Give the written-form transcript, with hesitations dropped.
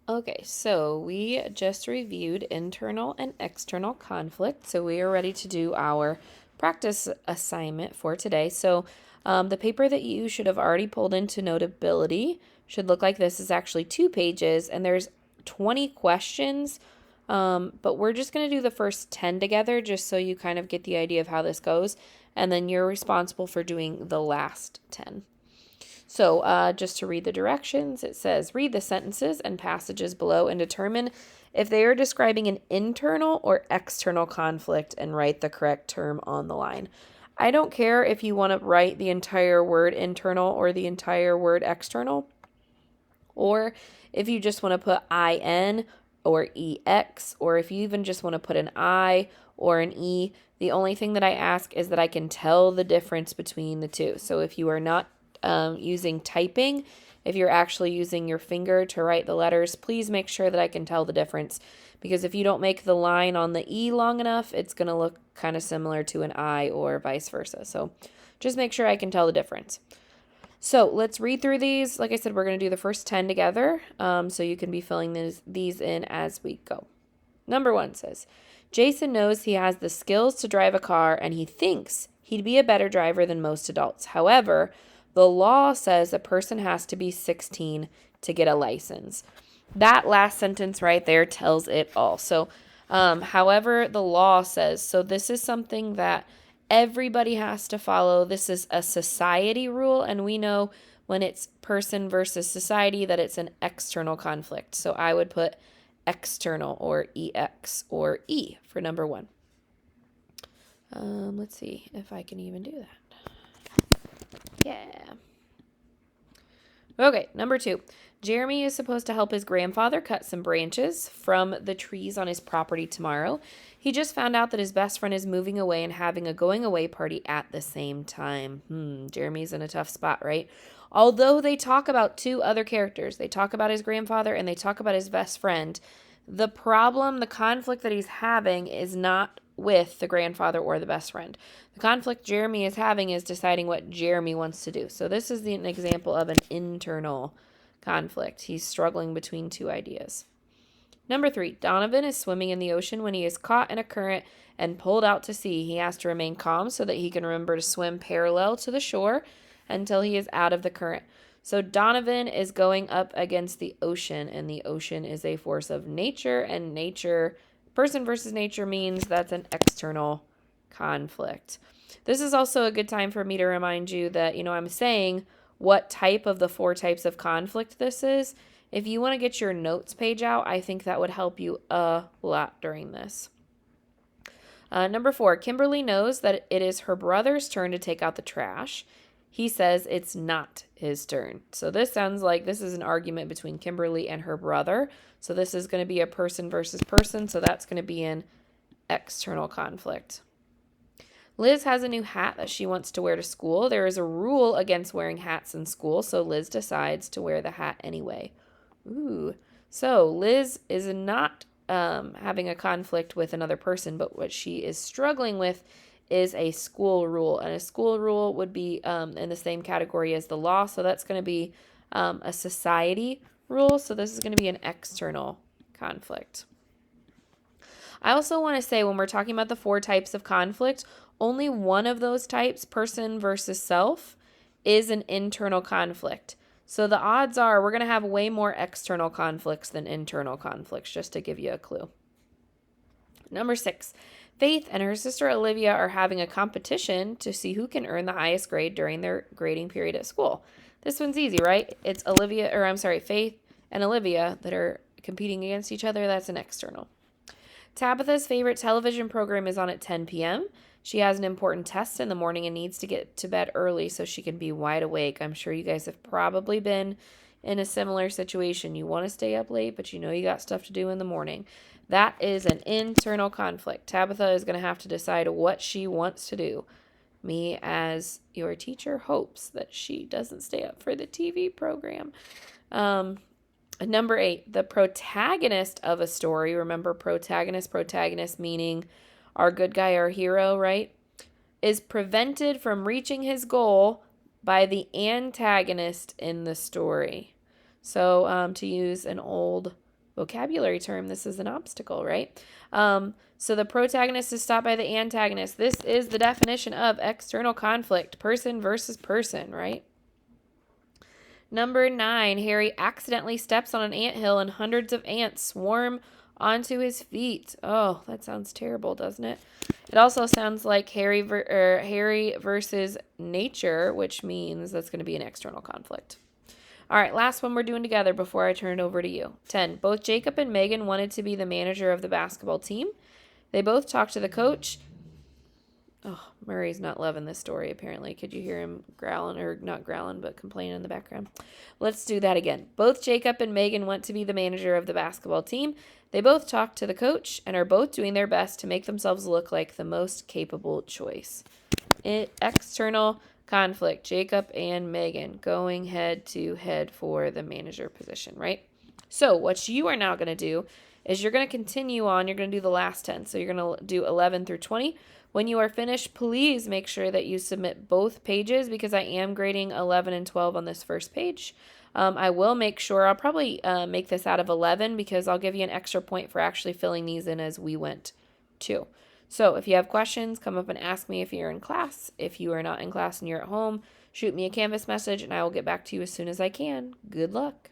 Okay, so we just reviewed internal and external conflict. So we are ready to do our practice assignment for today. So the paper that you should have already pulled into Notability should look like this. Is actually 2 pages, and there's 20 questions. But we're just going to do the first 10 together just so you kind of get the idea of how this goes. And then you're responsible for doing the last 10. So just to read the directions, it says, read the sentences and passages below and determine if they are describing an internal or external conflict and write the correct term on the line. I don't care if you want to write the entire word internal or the entire word external, or if you just want to put IN or EX, or if you even just want to put an I or an E. The only thing that I ask is that I can tell the difference between the two. So if you are not using typing, if you're actually using your finger to write the letters, please make sure that I can tell the difference. Because if you don't make the line on the E long enough, it's going to look kind of similar to an I or vice versa. So just make sure I can tell the difference. So let's read through these. Like I said, we're going to do the first 10 together, so you can be filling these in as we go. Number 1 says, Jason knows he has the skills to drive a car and he thinks he'd be a better driver than most adults. However, the law says a person has to be 16 to get a license. That last sentence right there tells it all. So, however, the law says, so this is something that everybody has to follow. This is a society rule, and we know when it's person versus society that it's an external conflict. So I would put external or EX or E for number 1. Let's see if I can even do that. Yeah. Okay, number 2. Jeremy is supposed to help his grandfather cut some branches from the trees on his property tomorrow. He just found out that his best friend is moving away and having a going away party at the same time. Jeremy's in a tough spot, right? Although they talk about 2 other characters. They talk about his grandfather and they talk about his best friend. The problem, the conflict that he's having is not with the grandfather or the best friend. The conflict Jeremy is having is deciding what Jeremy wants to do. So this is an example of an internal conflict. He's struggling between 2 ideas. Number 3, Donovan is swimming in the ocean when he is caught in a current and pulled out to sea. He has to remain calm so that he can remember to swim parallel to the shore until he is out of the current. So Donovan is going up against the ocean, and the ocean is a force of nature, and nature, person versus nature, means that's an external conflict. This is also a good time for me to remind you that, I'm saying what type of the 4 types of conflict this is. If you want to get your notes page out, I think that would help you a lot during this. Number 4, Kimberly knows that it is her brother's turn to take out the trash. He says it's not his turn. So this sounds like this is an argument between Kimberly and her brother. So this is going to be a person versus person. So that's going to be an external conflict. Liz has a new hat that she wants to wear to school. There is a rule against wearing hats in school, so Liz decides to wear the hat anyway. Ooh. So Liz is not having a conflict with another person, but what she is struggling with is a school rule. And a school rule would be in the same category as the law, so that's going to be a society rule. So this is going to be an external conflict. I also want to say when we're talking about the 4 types of conflict, only one of those types, person versus self, is an internal conflict. So the odds are we're going to have way more external conflicts than internal conflicts, just to give you a clue. Number 6, Faith and her sister Olivia are having a competition to see who can earn the highest grade during their grading period at school. This one's easy, right? It's Faith and Olivia that are competing against each other. That's an external. Tabitha's favorite television program is on at 10 p.m. She has an important test in the morning and needs to get to bed early so she can be wide awake. I'm sure you guys have probably been in a similar situation. You want to stay up late, but you know you got stuff to do in the morning. That is an internal conflict. Tabitha is going to have to decide what she wants to do. Me, as your teacher, hopes that she doesn't stay up for the TV program. Number 8, the protagonist of a story. Remember, protagonist meaning our good guy, our hero, right? Is prevented from reaching his goal by the antagonist in the story. So to use an old vocabulary term. This is an obstacle, right? So the protagonist is stopped by the antagonist. This is the definition of external conflict, person versus person, right? Number 9, Harry accidentally steps on an anthill and hundreds of ants swarm onto his feet. Oh, that sounds terrible, doesn't it? It also sounds like Harry versus nature, which means that's going to be an external conflict. All right, last one we're doing together before I turn it over to you. 10. Both Jacob and Megan wanted to be the manager of the basketball team. They both talked to the coach. Oh, Murray's not loving this story, apparently. Could you hear him growling, or not growling, but complaining in the background? Let's do that again. Both Jacob and Megan want to be the manager of the basketball team. They both talked to the coach and are both doing their best to make themselves look like the most capable choice. External conflict. Jacob and Megan going head to head for the manager position, right? So what you are now going to do is you're going to continue on. You're going to do the last 10. So you're going to do 11 through 20. When you are finished, please make sure that you submit both pages because I am grading 11 and 12 on this first page. I will make sure, I'll probably make this out of 11 because I'll give you an extra point for actually filling these in as we went too. So if you have questions, come up and ask me if you're in class. If you are not in class and you're at home, shoot me a Canvas message and I will get back to you as soon as I can. Good luck.